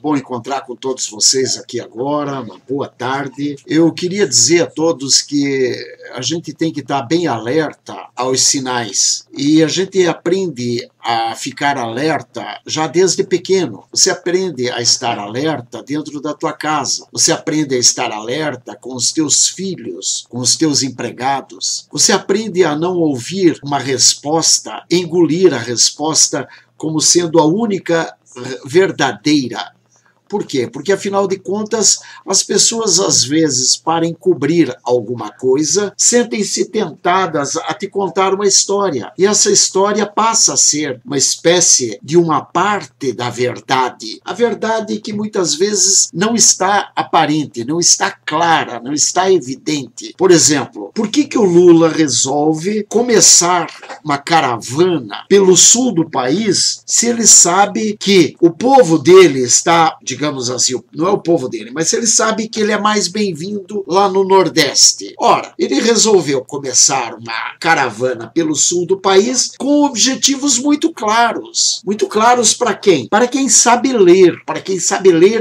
Bom encontrar com todos vocês aqui agora, uma boa tarde. Eu queria dizer a todos que a gente tem que estar bem alerta aos sinais e a gente aprende a ficar alerta já desde pequeno. Você aprende a estar alerta dentro da tua casa, você aprende a estar alerta com os teus filhos, com os teus empregados, você aprende a não ouvir uma resposta, engolir a resposta como sendo a única verdadeira. Por quê? Porque, afinal de contas, as pessoas, às vezes, para encobrir alguma coisa, sentem-se tentadas a te contar uma história. E essa história passa a ser uma espécie de uma parte da verdade. A verdade que, muitas vezes, não está aparente, não está clara, não está evidente. Por exemplo, por que o Lula resolve começar uma caravana pelo sul do país se ele sabe que o povo dele está, digamos assim, não é o povo dele, mas ele sabe que ele é mais bem-vindo lá no Nordeste? Ora, ele resolveu começar uma caravana pelo sul do país com objetivos muito claros. Muito claros para quem? Para quem sabe ler,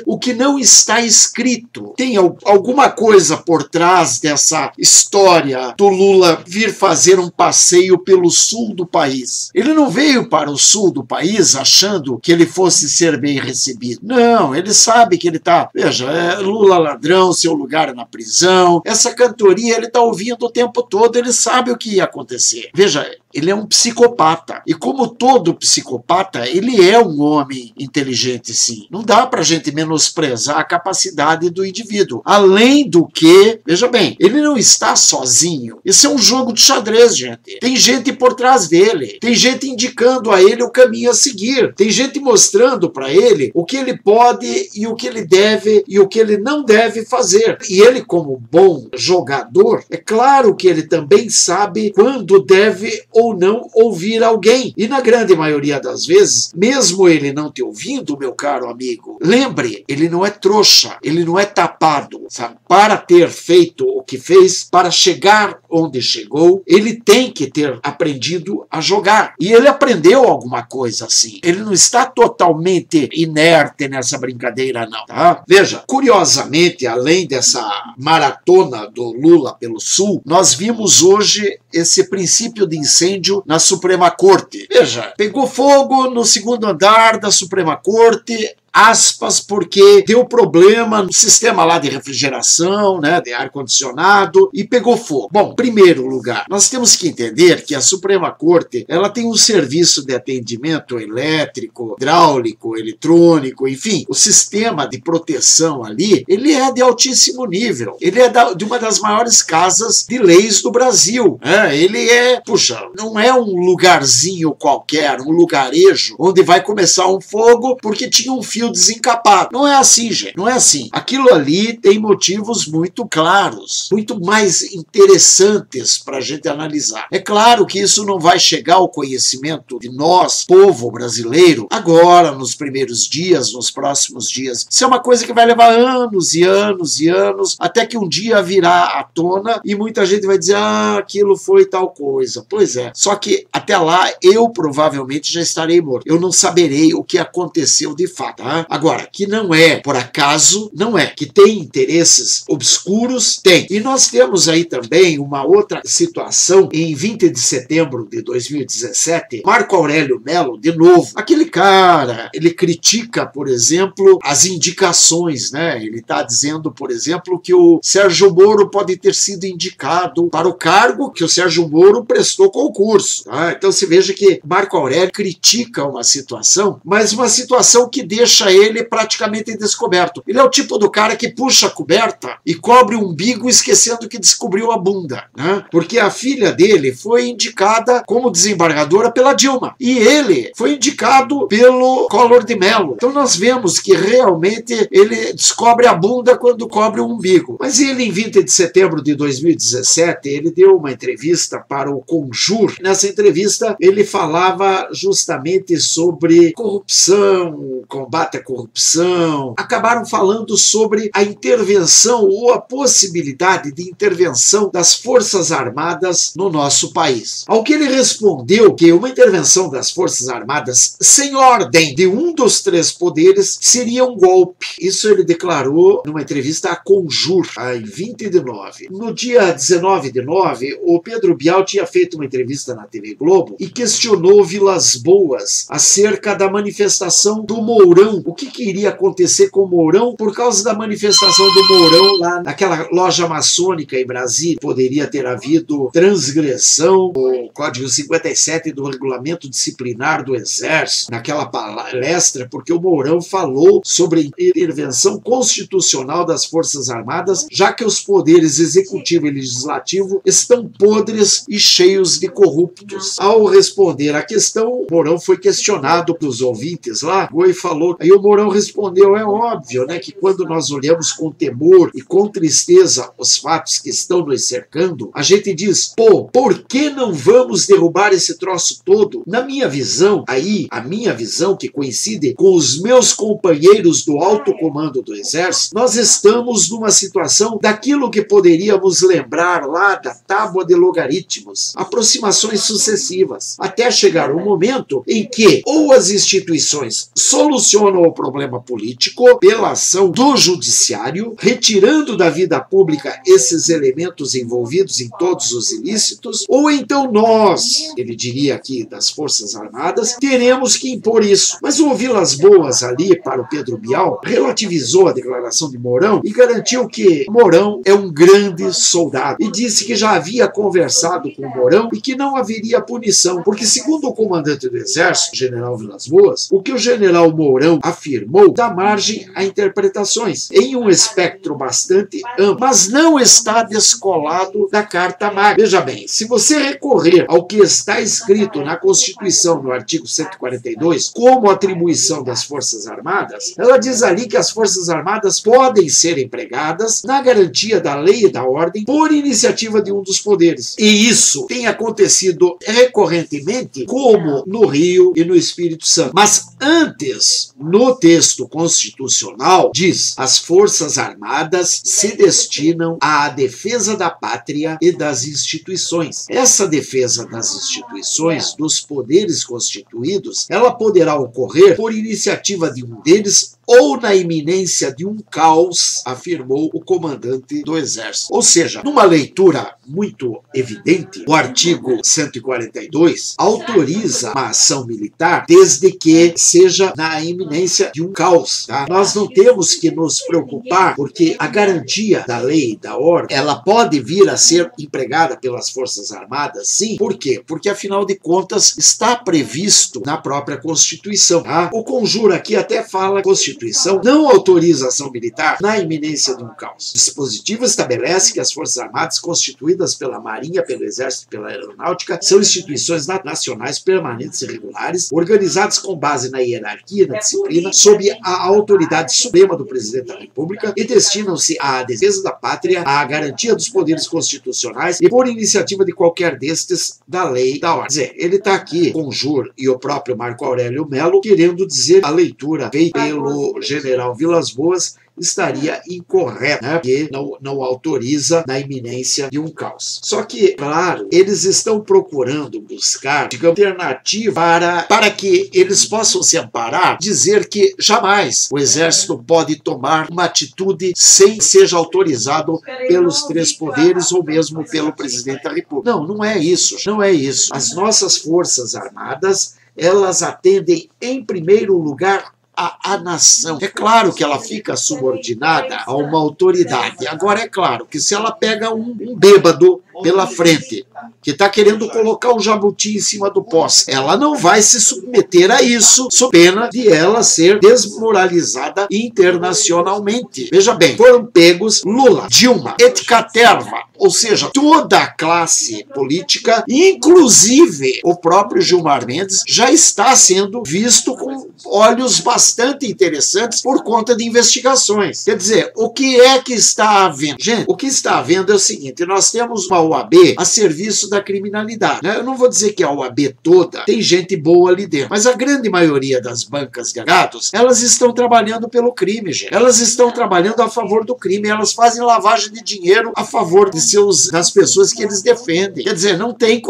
o que não está escrito. Tem alguma coisa por trás dessa história do Lula vir fazer um passeio pelo sul do país. Ele não veio para o sul do país achando que ele fosse ser bem recebido. Não, ele sabe que ele está, veja, Lula ladrão, seu lugar é na prisão, essa cantoria ele está ouvindo o tempo todo, ele sabe o que ia acontecer. Veja, ele é um psicopata, e como todo psicopata, ele é um homem inteligente, sim. Não dá para a gente menosprezar a capacidade do indivíduo. Além do que, veja bem, ele não está sozinho. Esse é um jogo de xadrez, gente. Tem gente por trás dele, tem gente indicando a ele o caminho a seguir, tem gente mostrando para ele o que ele pode e o que ele deve e o que ele não deve fazer. E ele, como bom jogador, é claro que ele também sabe quando deve ou não ouvir alguém. E na grande maioria das vezes, mesmo ele não te ouvindo, meu caro amigo, lembre, ele não é trouxa, ele não é tapado, sabe? Para ter feito o que fez, para chegar onde chegou, ele tem que ter aprendido a jogar. E ele aprendeu alguma coisa assim. Ele não está totalmente inerte nessa brincadeira, não, tá? Veja, curiosamente, além dessa maratona do Lula pelo Sul, nós vimos hoje esse princípio de incêndio na Suprema Corte. Veja, pegou fogo no segundo andar da Suprema Corte, aspas, porque deu problema no sistema lá de refrigeração, né, de ar-condicionado, e pegou fogo. Bom, primeiro lugar, nós temos que entender que a Suprema Corte, ela tem um serviço de atendimento elétrico, hidráulico, eletrônico, enfim, o sistema de proteção ali, ele é de altíssimo nível. Ele é de uma das maiores casas de leis do Brasil. Ele é, puxa, não é um lugarzinho qualquer, um lugarejo, onde vai começar um fogo porque tinha um fio desencapado. Não é assim, gente. Não é assim. Aquilo ali tem motivos muito claros, muito mais interessantes para a gente analisar. É claro que isso não vai chegar ao conhecimento de nós, povo brasileiro, agora, nos primeiros dias, nos próximos dias. Isso é uma coisa que vai levar anos e anos e anos, até que um dia virá à tona e muita gente vai dizer, aquilo foi tal coisa. Pois é. Só que até lá eu provavelmente já estarei morto. Eu não saberei o que aconteceu de fato. Tá? Agora, que não é por acaso, não é. Que tem interesses obscuros, tem. E nós temos aí também uma outra situação em 20 de setembro de 2017, Marco Aurélio Mello, de novo, aquele cara, ele critica, por exemplo, as indicações, né? Ele está dizendo, por exemplo, que o Sérgio Moro pode ter sido indicado para o cargo que o Sérgio Moro prestou concurso. Tá? Então se veja que Marco Aurélio critica uma situação, mas uma situação que deixa ele praticamente descoberto. Ele é o tipo do cara que puxa a coberta e cobre o umbigo esquecendo que descobriu a bunda, né? Porque a filha dele foi indicada como desembargadora pela Dilma e ele foi indicado pelo Collor de Mello. Então nós vemos que realmente ele descobre a bunda quando cobre o umbigo. Mas ele, em 20 de setembro de 2017, ele deu uma entrevista para o Conjur. Nessa entrevista ele falava justamente sobre corrupção, combate combate à corrupção, acabaram falando sobre a intervenção ou a possibilidade de intervenção das Forças Armadas no nosso país. Ao que ele respondeu que uma intervenção das Forças Armadas sem ordem de um dos três poderes seria um golpe. Isso ele declarou numa entrevista à Conjur, em 20 de 9. No dia 19 de 9, o Pedro Bial tinha feito uma entrevista na TV Globo e questionou Vilas Boas acerca da manifestação do Mourão. O que iria acontecer com o Mourão por causa da manifestação do Mourão lá naquela loja maçônica em Brasília? Poderia ter havido transgressão do Código 57 do Regulamento Disciplinar do Exército naquela palestra, porque o Mourão falou sobre intervenção constitucional das Forças Armadas, já que os poderes executivo e legislativo estão podres e cheios de corruptos. Ao responder à questão, o Mourão foi questionado pelos ouvintes lá, e falou, aí o Mourão respondeu, é óbvio, né, que quando nós olhamos com temor e com tristeza os fatos que estão nos cercando, a gente diz, pô, por que não vamos derrubar esse troço todo? Na minha visão, aí, a minha visão que coincide com os meus companheiros do alto comando do Exército, nós estamos numa situação daquilo que poderíamos lembrar lá da tábua de logaritmos, aproximações sucessivas, até chegar um momento em que ou as instituições solucionam o problema político pela ação do judiciário, retirando da vida pública esses elementos envolvidos em todos os ilícitos, ou então nós, ele diria aqui das Forças Armadas, teremos que impor isso. Mas o Vilas Boas ali, para o Pedro Bial, relativizou a declaração de Mourão e garantiu que Mourão é um grande soldado e disse que já havia conversado com Mourão e que não haveria punição, porque segundo o comandante do Exército, o general Vilas Boas, o que o general Mourão afirmou dá margem a interpretações em um espectro bastante amplo, mas não está descolado da Carta Magna. Veja bem, se você recorrer ao que está escrito na Constituição, no artigo 142, como atribuição das Forças Armadas, ela diz ali que as Forças Armadas podem ser empregadas na garantia da lei e da ordem por iniciativa de um dos poderes. E isso tem acontecido recorrentemente, como no Rio e no Espírito Santo. Mas antes, no texto constitucional, diz: as Forças Armadas se destinam à defesa da pátria e das instituições. Essa defesa das instituições, dos poderes constituídos, ela poderá ocorrer por iniciativa de um deles ou na iminência de um caos, afirmou o comandante do Exército. Ou seja, numa leitura muito evidente, o artigo 142 autoriza uma ação militar desde que seja na iminência de um caos. Tá? Nós não temos que nos preocupar, porque a garantia da lei e da ordem, ela pode vir a ser empregada pelas Forças Armadas, sim. Por quê? Porque, afinal de contas, está previsto na própria Constituição. Tá? O Conjur aqui até fala Constituição não autoriza ação militar na iminência de um caos. O dispositivo estabelece que as Forças Armadas, constituídas pela Marinha, pelo Exército e pela Aeronáutica, são instituições nacionais permanentes e regulares, organizadas com base na hierarquia e na disciplina, sob a autoridade suprema do Presidente da República, e destinam-se à defesa da pátria, à garantia dos poderes constitucionais e, por iniciativa de qualquer destes, da lei e da ordem. Quer dizer, ele está aqui, Conjur e o próprio Marco Aurélio Melo, querendo dizer a leitura feita pelo general Vilas Boas estaria incorreta, né? Porque não autoriza na iminência de um caos. Só que, claro, eles estão procurando buscar, digamos, alternativa para que eles possam se amparar, dizer que jamais o Exército pode tomar uma atitude sem seja autorizado pelos três poderes ou mesmo pelo Presidente da República. Não, não é isso. Não é isso. As nossas Forças Armadas, elas atendem, em primeiro lugar, a nação. É claro que ela fica subordinada a uma autoridade. Agora, é claro que se ela pega um bêbado pela frente, que está querendo colocar um jabuti em cima do poste, ela não vai se submeter a isso, sob pena de ela ser desmoralizada internacionalmente. Veja bem, foram pegos Lula, Dilma, et caterva, ou seja, toda a classe política, inclusive o próprio Gilmar Mendes, já está sendo visto com olhos bastante interessantes por conta de investigações. Quer dizer, o que é que está havendo? Gente, o que está havendo é o seguinte: nós temos uma OAB a serviço da criminalidade, né? Eu não vou dizer que a OAB toda tem gente boa ali dentro, mas a grande maioria das bancas de advogados, elas estão trabalhando pelo crime, gente. Elas estão trabalhando a favor do crime, elas fazem lavagem de dinheiro a favor das pessoas que eles defendem. Quer dizer, não tem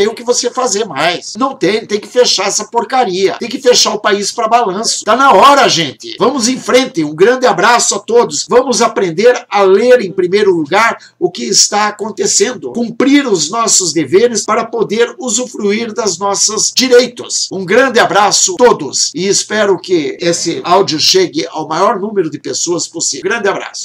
o que você fazer mais. Não tem que fechar essa porcaria. Tem que fechar o país para balanço. Tá na hora, gente. Vamos em frente. Um grande abraço a todos. Vamos aprender a ler, em primeiro lugar, o que está acontecendo. Cumprir os nossos deveres para poder usufruir das nossos direitos. Um grande abraço a todos e espero que esse áudio chegue ao maior número de pessoas possível. Grande abraço.